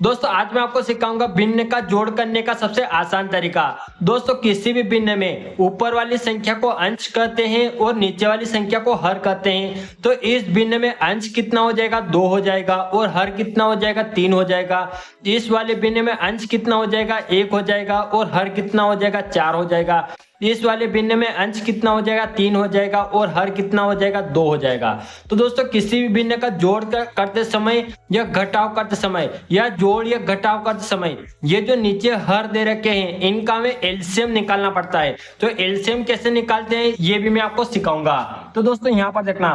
दोस्तों आज मैं आपको सिखाऊंगा भिन्न का जोड़ करने का सबसे आसान तरीका। दोस्तों किसी भी भिन्न में ऊपर वाली संख्या को अंश कहते हैं और नीचे वाली संख्या को हर कहते हैं। तो इस भिन्न में अंश कितना हो जाएगा, 2 हो जाएगा, और हर कितना हो जाएगा, 3 हो जाएगा। इस वाले भिन्न में अंश कितना हो जाएगा, 1 हो जाएगा, और हर कितना हो जाएगा, 4 हो जाएगा। इस वाले भिन्न में अंश कितना हो जाएगा, 3 हो जाएगा, और हर कितना हो जाएगा, 2 हो जाएगा। तो दोस्तों किसी भी भिन्न का जोड़ करते समय या घटाव करते समय या जोड़ या घटाव करते समय ये जो नीचे हर दे रखे हैं इनका हमें एलसीएम निकालना पड़ता है। तो एलसीएम कैसे निकालते हैं ये भी मैं आपको सिखाऊंगा। तो दोस्तों यहाँ पर देखना,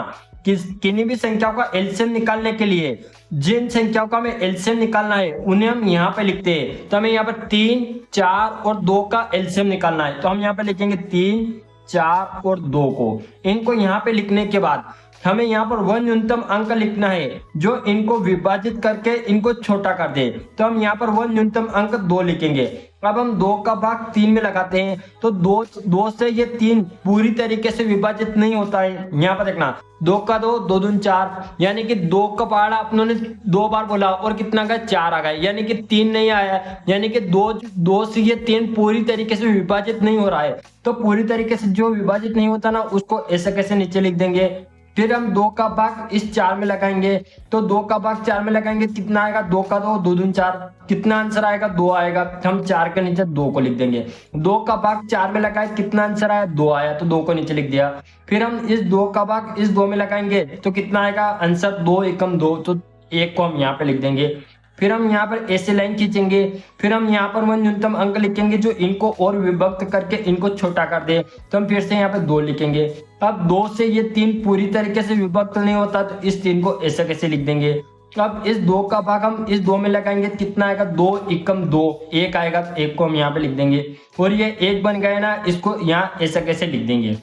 किन्हीं भी संख्याओं का एलसीएम निकालने के लिए जिन संख्याओं का हमें एलसीएम निकालना है उन्हें हम यहाँ पे लिखते हैं। तो हमें यहाँ पर 3, 4 और 2 का एलसीएम निकालना है। तो हम यहाँ पे लिखेंगे 3, 4 और 2 को। इनको यहाँ पे लिखने के बाद हमें यहाँ पर वह न्यूनतम अंक लिखना है जो इनको विभाजित करके इनको छोटा कर दे। तो हम यहाँ पर वह न्यूनतम अंक 2 लिखेंगे। अब हम 2 का भाग 3 में लगाते हैं तो 2 से ये 3 पूरी तरीके से विभाजित नहीं होता है। यहाँ पर देखना, 2 का 2, 2 दूनी 4, यानी कि 2 का पहाड़ा अपनों ने 2 बार बोला और कितना गया, 4 आ गया, यानी कि 3 नहीं आया, यानी कि 2 से ये 3 पूरी तरीके से विभाजित नहीं हो रहा है। तो पूरी तरीके से जो विभाजित नहीं होता ना उसको ऐसे कैसे नीचे लिख देंगे। फिर हम 2 का भाग इस 4 में लगाएंगे। तो 2 का भाग 4 में लगाएंगे, कितना आएगा, 2 का 2, 2 दूनी 4, कितना आंसर आएगा, 2 आएगा। हम 4 के नीचे 2 को लिख देंगे। 2 का भाग 4 में लगाए, कितना आंसर आया, 2 आया, तो 2 को नीचे लिख दिया। फिर हम इस 2 का भाग इस 2 में लगाएंगे तो कितना आएगा आंसर, 2 एकम 2, तो 1 को हम यहाँ पे लिख देंगे। फिर हम यहाँ पर ऐसे लाइन खींचेंगे। फिर हम यहाँ पर वह न्यूनतम अंक लिखेंगे जो इनको और विभक्त करके इनको छोटा कर दे। तो हम फिर से यहाँ पे 2 लिखेंगे। अब 2 से ये 3 पूरी तरीके से विभक्त नहीं होता तो इस 3 को ऐसे कैसे लिख देंगे। अब इस 2 का भाग हम इस 2 में लगाएंगे, कितना आएगा, 2 एकम 2, 1 आएगा, तो 1 को हम यहाँ पे लिख देंगे। और ये 1 बन गया ना, इसको यहाँ ऐसे कैसे लिख देंगे।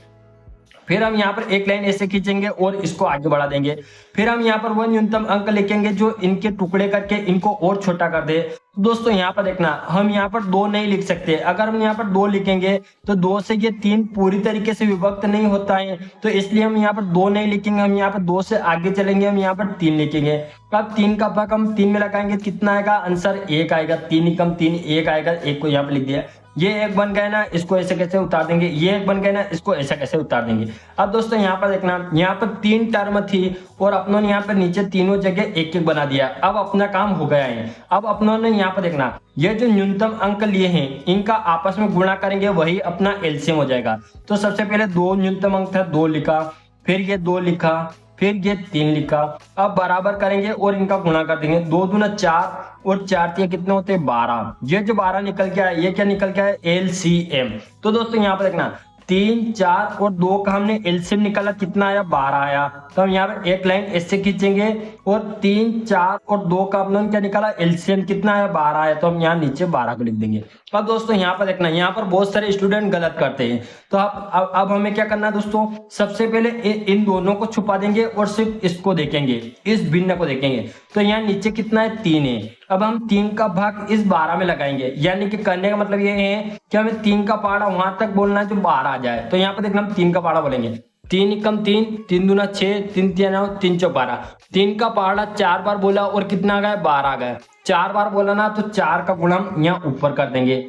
फिर हम यहाँ पर एक लाइन ऐसे खींचेंगे और इसको आगे बढ़ा देंगे। फिर हम यहाँ पर वो न्यूनतम अंक लिखेंगे जो इनके टुकड़े करके इनको और छोटा कर दे। दोस्तों यहाँ पर देखना, हम यहाँ पर 2 नहीं लिख सकते। अगर हम यहाँ पर 2 लिखेंगे तो 2 से ये 3 पूरी तरीके से विभक्त नहीं होता है, तो इसलिए हम यहाँ पर 2 नहीं लिखेंगे। हम यहाँ पर 2 से आगे चलेंगे, हम यहाँ पर 3 लिखेंगे। अब 3 का भाग हम 3 में लगाएंगे, कितना आएगा आंसर, 1 आएगा, 3 एकम 3, 1 आएगा, 1 को यहाँ पर लिख दिया। ये 1 बन गए ना, इसको ऐसे कैसे उतार देंगे, ये 1 बन गए ना, इसको ऐसे कैसे उतार देंगे। अब दोस्तों यहाँ पर देखना, यहाँ पर 3 टर्म थी और अपनों ने यहाँ पर नीचे तीनों जगह 1-1 बना दिया। अब अपना काम हो गया है। अब अपनों ने यहाँ पर देखना, ये जो न्यूनतम अंक लिए हैं इनका आपस में गुणा करेंगे, वही अपना एलसीएम हो जाएगा। तो सबसे पहले 2 न्यूनतम अंक था, 2 लिखा, फिर ये 2 लिखा, फिर ये 3 लिखा। अब बराबर करेंगे और इनका गुणा कर देंगे, 2 दूना 4 और 4 3 कितने होते हैं, 12। ये जो 12 निकल के आया, ये क्या निकल के आया, एलसीएम। तो दोस्तों यहाँ पर देखना, 3, 4 और 2 का हमने एलसीएम निकाला, कितना आया, 12 आया। तो हम यहाँ पर एक लाइन ऐसे खींचेंगे और 3, 4 और 2 का हमने क्या निकाला, एलसीएम कितना आया, 12 आया। तो हम यहाँ नीचे 12 को लिख देंगे। अब दोस्तों यहाँ पर देखना, यहाँ पर बहुत सारे स्टूडेंट गलत करते हैं। तो अब हमें क्या करना है दोस्तों, सबसे पहले इन दोनों को छुपा देंगे और सिर्फ इसको देखेंगे, इस भिन्न को देखेंगे। तो यहाँ नीचे कितना है, 3 है। अब हम 3 का भाग इस 12 में लगाएंगे, यानी कि करने का मतलब ये है कि हमें 3 का पहाड़ा वहां तक बोलना है जो 12 आ जाए। तो यहाँ पर देखना, हम 3 का पहाड़ा बोलेंगे, 3 एकम 3, 3 दूना 6, 3 3 9, 3 चौक 12। 3 का पहाड़ा 4 बार बोला और कितना आ गया, 12 आ गया। 4 बार बोला ना, तो 4 का गुणा हम यहाँ ऊपर कर देंगे।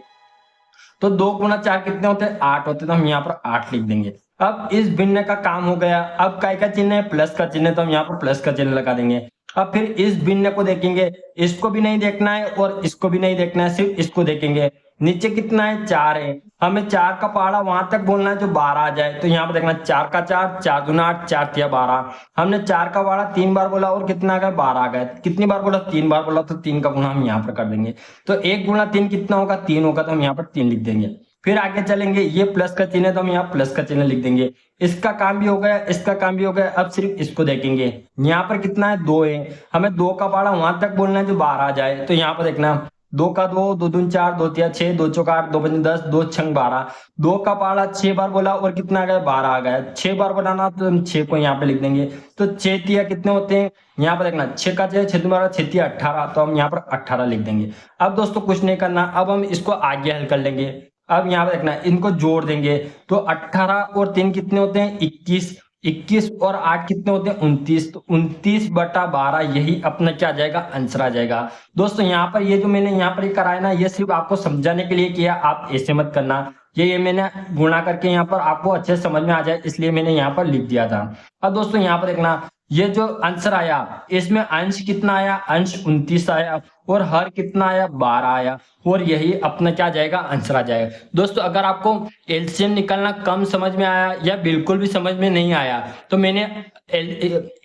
तो 2 गुना 4 कितने होते हैं, 8 होते हैं। तो हम यहाँ पर 8 लिख देंगे। अब इस भिन्न का काम हो गया। अब काय का चिन्ह है, प्लस का चिन्ह है, तो हम यहाँ पर प्लस का चिन्ह लगा देंगे। अब फिर इस भिन्न को देखेंगे, इसको भी नहीं देखना है और इसको भी नहीं देखना है, सिर्फ इसको देखेंगे। नीचे कितना है, 4 है। हमें 4 का पहाड़ा वहां तक बोलना है जो 12 आ जाए। तो यहाँ पर देखना, 4 का 4, 4 दूना 8, 4 तिया 12। हमने 4 का पहाड़ा 3 बार बोला और कितना आ गया, 12 आ गया। कितनी बार बोला, 3 बार बोला, तो 3 का गुणा हम यहाँ पर कर देंगे। तो 1 गुणा 3 कितना होगा, 3 होगा। तो हम यहाँ पर 3 लिख देंगे। फिर आगे चलेंगे, ये प्लस का चिन्ह है तो हम यहाँ प्लस का चिन्ह लिख देंगे। इसका काम भी हो गया, इसका काम भी हो गया। अब सिर्फ इसको देखेंगे, यहाँ पर कितना है, 2 है। हमें 2 का पहाड़ा वहां तक बोलना है जो 12 आ जाए। तो यहाँ पर देखना, 2 का 2, 2 दून 4, 2 तिया 6, 2 चौक 8, 2 पंजे 10, 2 छंग 12। 2 का पहाड़ा 6 बार बोला और कितना आ गया, 12 आ गया। 6 बार बनाना तो हम 6 को यहाँ पे लिख देंगे। तो 6 तिया कितने होते हैं, यहाँ पर देखना, 6 का 6, 6 12, 6 तिया 18। तो हम यहाँ पर 18 लिख देंगे। अब दोस्तों कुछ नहीं करना, अब हम इसको आगे हल कर लेंगे। अब यहाँ पे देखना, इनको जोड़ देंगे तो 18 और 3 कितने होते हैं, 21। 21 और 8 कितने होते हैं 29, तो 29/12 यही अपना क्या आ जाएगा आंसर आ जाएगा। दोस्तों यहाँ पर ये जो मैंने यहाँ पर ये कराया ना, ये सिर्फ आपको समझाने के लिए किया, आप ऐसे मत करना। ये मैंने गुणा करके यहाँ पर आपको अच्छे से समझ में आ जाए इसलिए मैंने यहाँ पर लिख दिया था। अब दोस्तों यहाँ पर देखना, ये जो आंसर आया इसमें अंश कितना आया, अंश 29 आया और हर कितना आया 12 आया, और यही अपना क्या जाएगा आंसर आ जाएगा। दोस्तों अगर आपको एलसीएम निकालना कम समझ में आया या बिल्कुल भी समझ में नहीं आया तो मैंने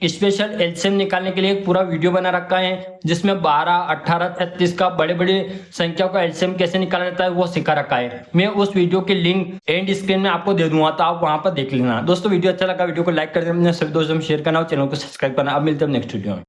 स्पेशल एलसीएम निकालने के लिए एक पूरा वीडियो बना रखा है जिसमें 12, 18, 33 का बड़े बड़े संख्या का एलसीएम कैसे निकाला जाता है वो सिखा रखा है। मैं उस वीडियो की लिंक एंड स्क्रीन में आपको दे दूंगा, तो आप वहां पर देख लेना। दोस्तों वीडियो अच्छा लगा वीडियो को लाइक कर देना, सभी दोस्तों में शेयर करना और चैनल को सब्सक्राइब करना। अब मिलते हैं नेक्स्ट वीडियो में।